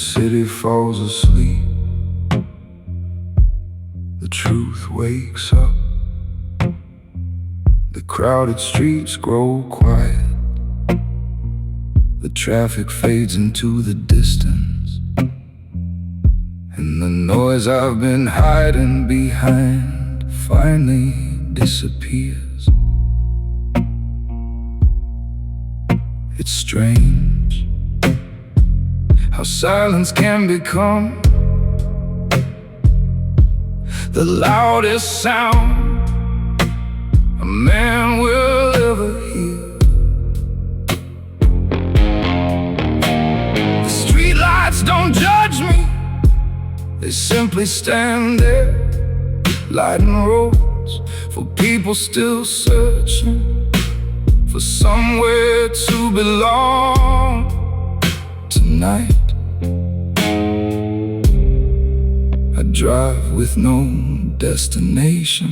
city falls asleep, the truth wakes up. The crowded streets grow quiet, the traffic fades into the distance, and the noise I've been hiding behind finally disappears. It's strange how silence can become the loudest sound a man will ever hear. The streetlights don't judge me, they simply stand there, lighting roads for people still searching for somewhere to belong. Tonight I drive with no destination.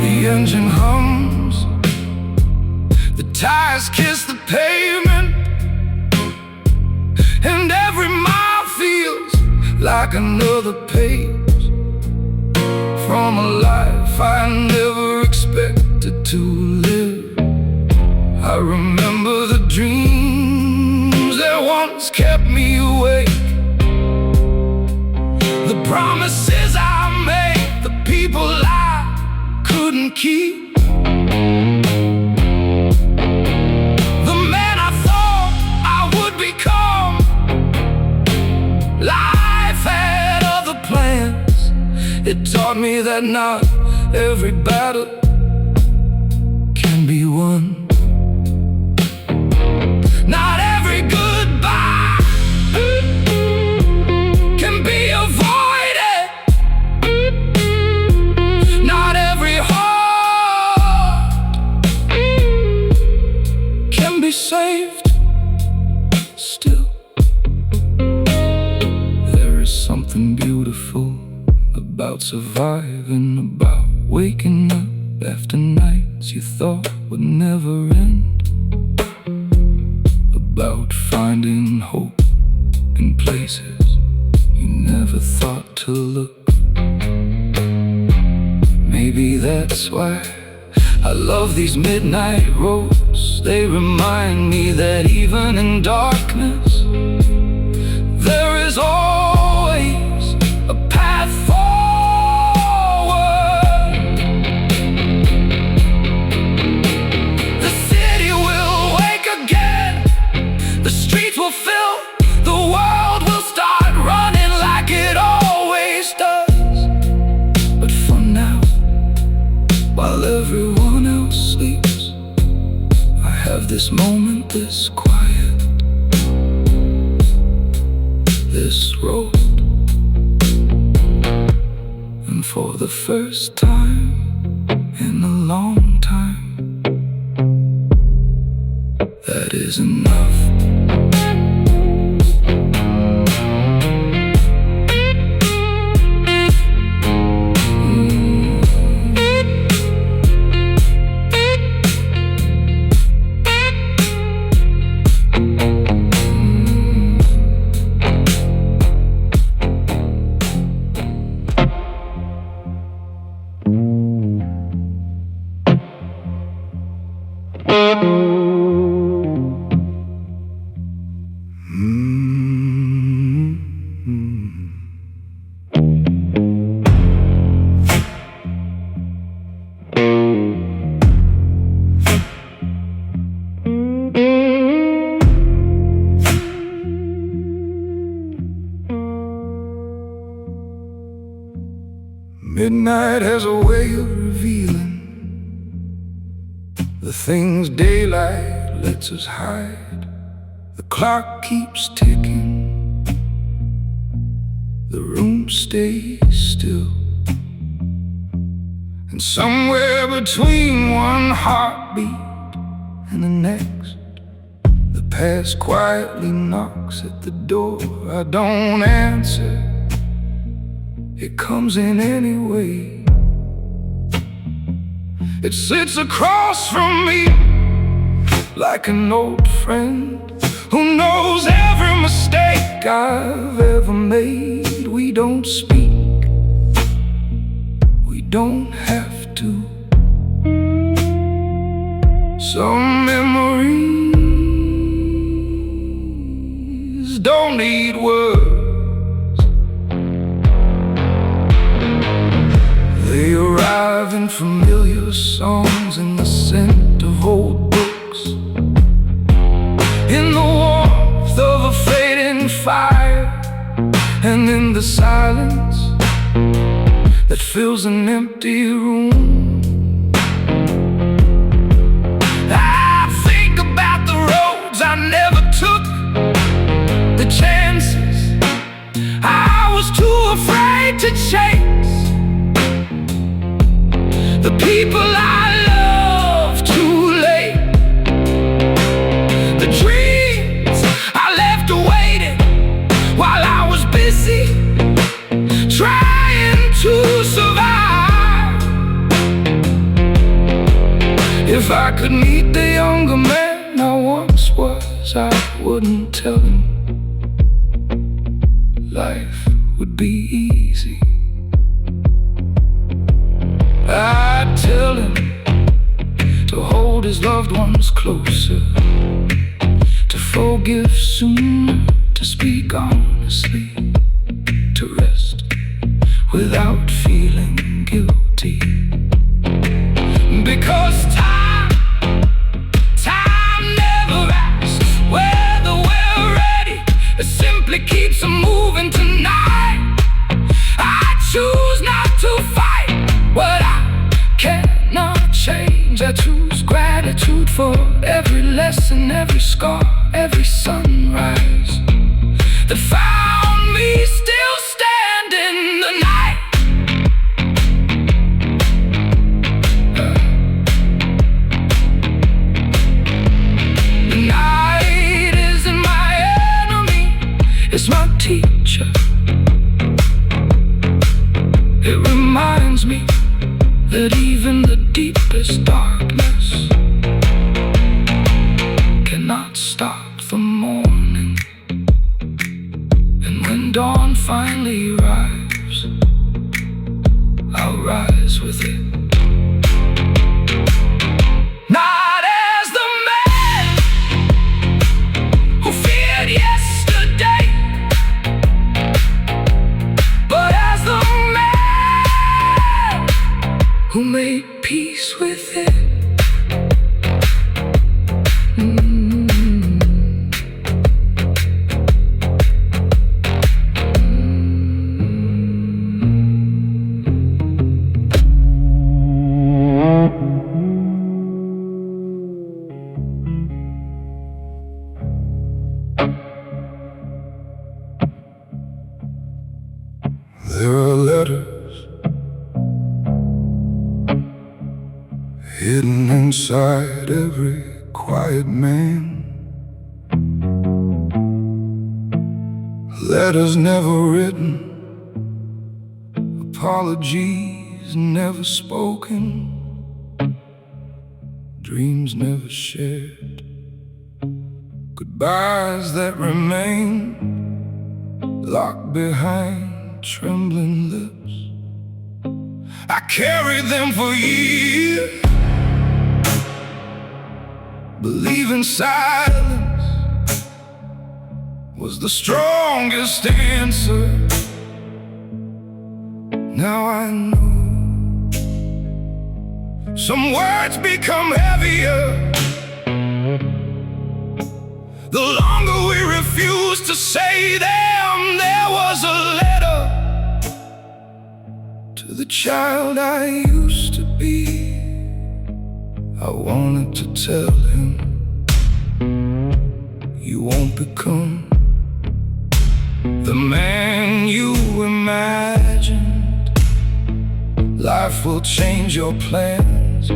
The engine hums, the tires kiss the pavement, and every mile feels like another page from a life I never expected to live. I remember the dreams that once kept me awake, the promises I made, the people I couldn't keep, the man I thought I would become. Life had other plans. It taught me that not every battle can be won. Not every goodbye can be avoided. Not every heart can be saved. Still, there is something beautiful about surviving, about waking up after nights you thought would never end, about finding hope in places you never thought to look. Maybe that's why I love these midnight roads. They remind me that even in darkness there is always a path forward. The city will wake again, the streets will fill, the world will start running like it always does. But for now, while everyone else sleeps, I have this moment, this quiet, this road. And for the first time in a long time, that is enough. Midnight has a way of revealing the things daylight lets us hide. The clock keeps ticking, the room stays still, and somewhere between one heartbeat and the next, the past quietly knocks at the door. I don't answer, it comes in anyway. It sits across from me like an old friend who knows every mistake I've ever made. We don't speak, we don't have to. Some memories don't need words. They arrive in familiar songs, in the scent of old books, in the warmth of a fading fire, and in the silence that fills an empty room. I think about the roads I never took, the chances I was too afraid to chase, the people I loved too late, the dreams I left waiting while I was busy trying to survive. If I could meet the younger man I once was, I wouldn't tell him life would be easy. I'd tell him to hold his loved ones closer, to forgive sooner, to speak honestly, to rest without feeling guilty. Because time never asks whether we're ready. It simply keeps on moving tonight. I choose not to fight what I cannot change. I choose gratitude for every lesson, every scar, every sunrise that found me still standing the night. The night isn't my enemy, it's my teacher. It reminds me that even the deepest darkness cannot stop the morning. And when dawn finally arrives, I'll rise with it. Not as the man who feared yesterday, but as the man who made peace with it. There are letters hidden inside every quiet man, letters never written, apologies never spoken, dreams never shared, goodbyes that remain locked behind trembling lips. I carried them for years, believing silence was the strongest answer. Now I know some words become heavier the longer we refuse to say them. There was a letter to the child I used to be. I wanted to tell him, you won't become the man you imagined. Life will change your plans,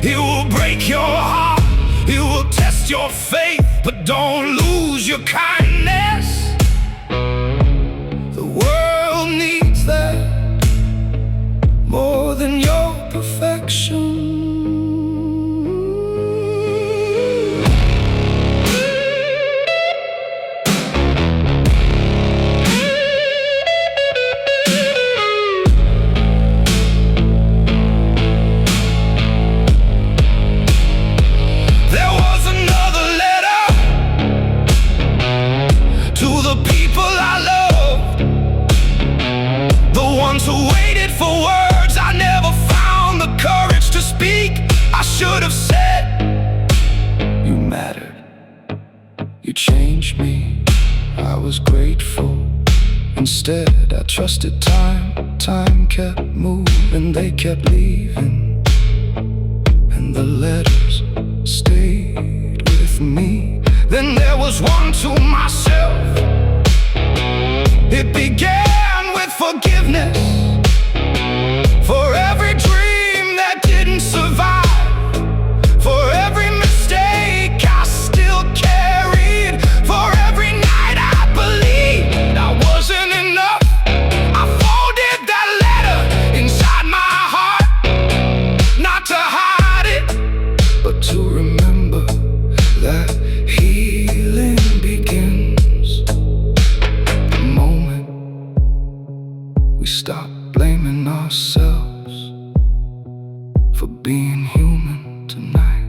it will break your heart, it will test your faith, but don't lose your kindness. The world needs that more than your perfection. ones who waited for words. I never found the courage to speak. I should have said, you mattered, you changed me. I was grateful. Instead, I trusted time. Time kept moving, they kept leaving, and the letters stayed with me. Then there was one to myself. It began with forgiveness for every dream that didn't survive, for every mistake I still carried, for every night I believed I wasn't enough. I folded that letter inside my heart, not to hide it, but to remember that healing begins the moment we stop blaming ourselves for being human tonight.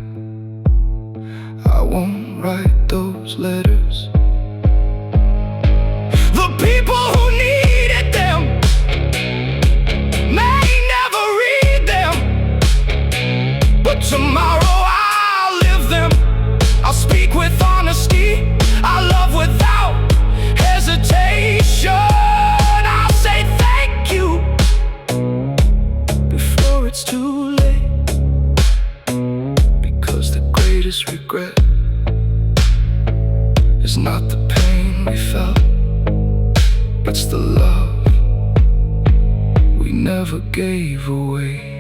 I won't write those letters. The people who needed them may never read them, but tomorrow I'll live them. I'll speak with honesty, I'll love without hesitation. I'll say thank you before it's too late, because the greatest regret is not the pain we felt, it's the love we never gave away.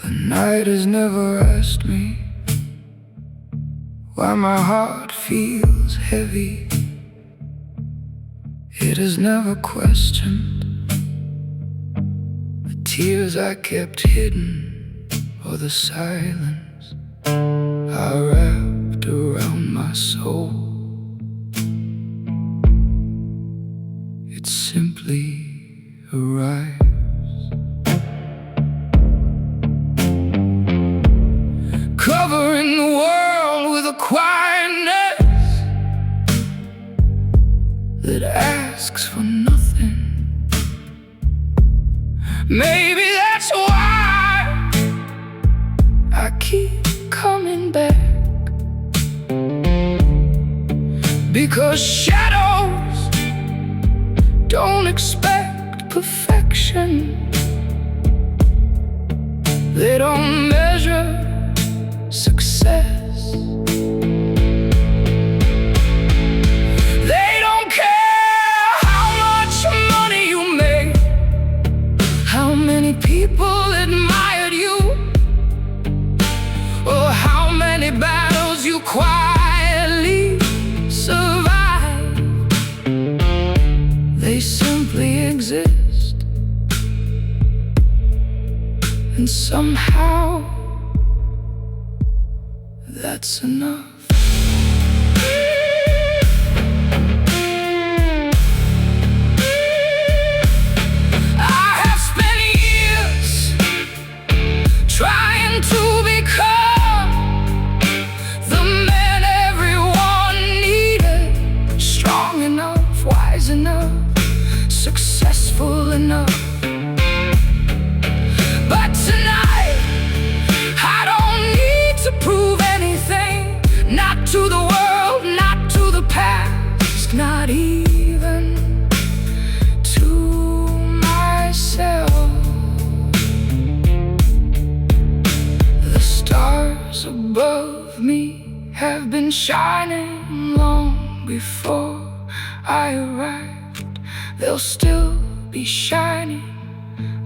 The night has never asked me why my heart feels heavy. It has never questioned the tears I kept hidden, or the silence I wrapped around my soul. It simply arrives, covering the world with a quietness that asks for nothing. Maybe that's why I keep coming back, because shadows don't expect perfection. They don't measure success. They don't care how much money you make, how many people admired you, or how many battles you quietly survived. They simply exist, and somehow that's enough. I have spent years trying to become the man everyone needed, strong enough, wise enough, successful enough. But tonight I don't need to prove anything, not to the world, not to the past, not even to myself. The stars above me have been shining long before I arrived. They'll still be shining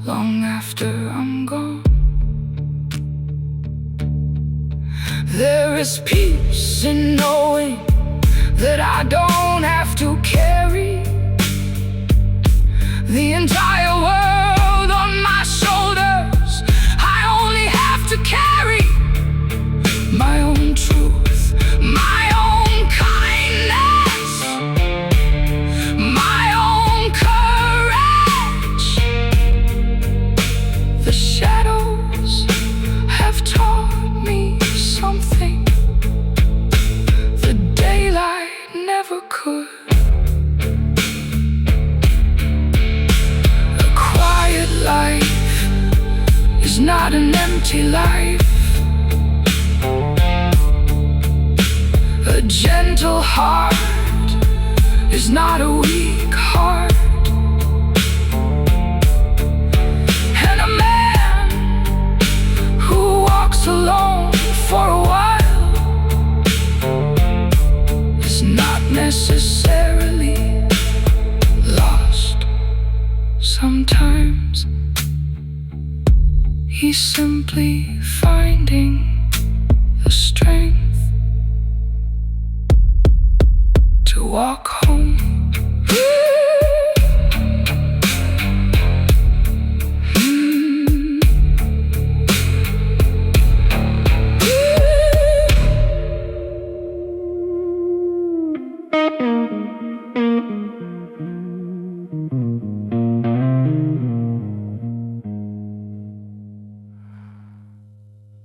long after I'm gone. There is peace in knowing that I don't have to carry the entire world on my shoulders. I only have to carry my own truth, life. A gentle heart is not a weak heart. And a man who walks alone for a while is not necessarily lost. Sometimes he's simply finding the strength to walk home.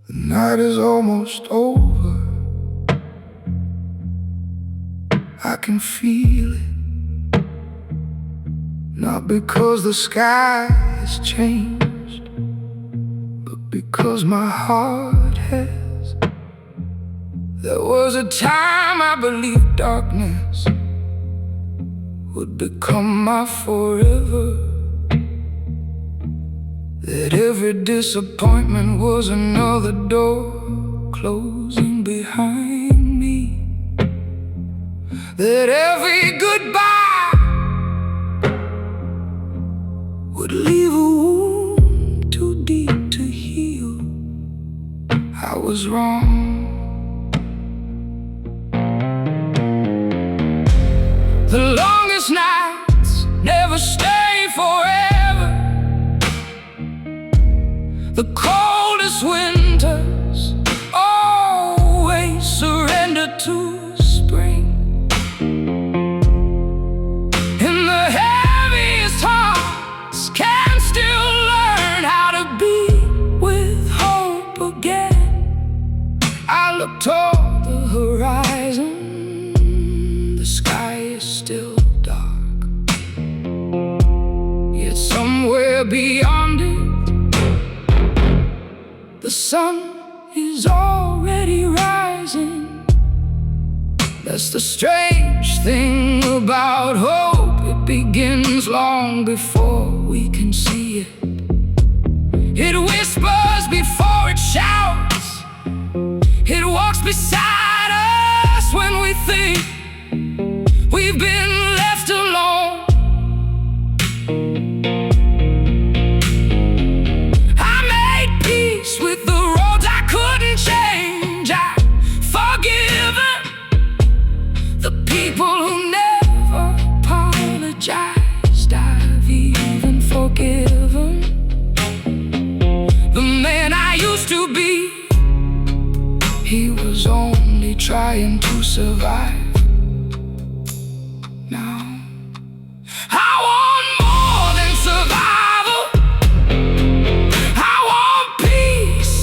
The night is almost over. I can feel it. Not because the sky has changed, but because my heart has. There was a time I believed darkness would become my forever, that every disappointment was another door closing behind me, that every goodbye would leave a wound too deep to heal. I was wrong. The longest nights never stay forever. The coldest winters always surrender to spring. And the heaviest hearts can still learn how to be with hope again. I look toward the horizon. The sky is still dark, yet somewhere beyond it, the sun is already rising. That's the strange thing about hope. It begins long before we can see it. It whispers before it shouts. It walks beside us when we think we've been left alone. I made peace with the roads I couldn't change. I've forgiven the people who never apologized. I've even forgiven the man I used to be. He was only trying to survive. Now I want more than survival. I want peace.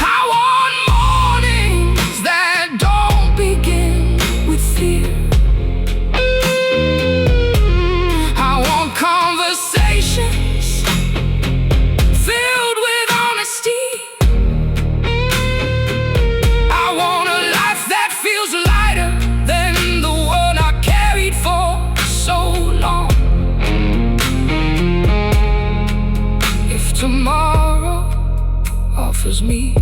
I want mornings that don't begin with fear. I want conversations filled with honesty. I want a life that feels lighter than the one I carried for so long. If tomorrow offers me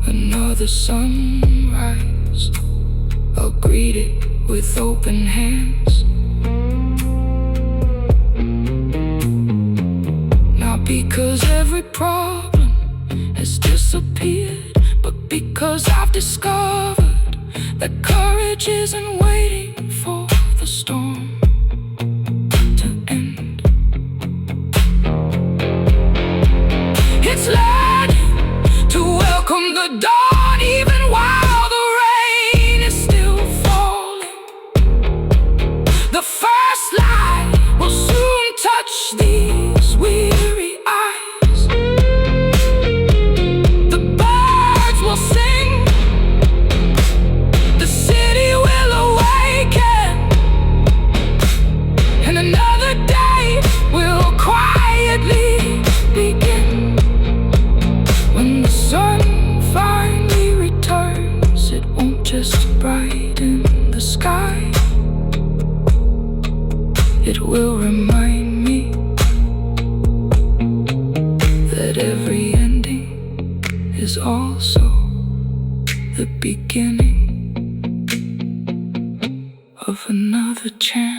another sunrise, I'll greet it with open hands. Not because every problem has disappeared, but because I've discovered that courage isn't waiting for the storm to end. It's learning to welcome the dawn even while the rain is still falling. The first light will soon touch these weary eyes. The birds will sing. The city will awaken. And another day will quietly begin. is also the beginning of another chance.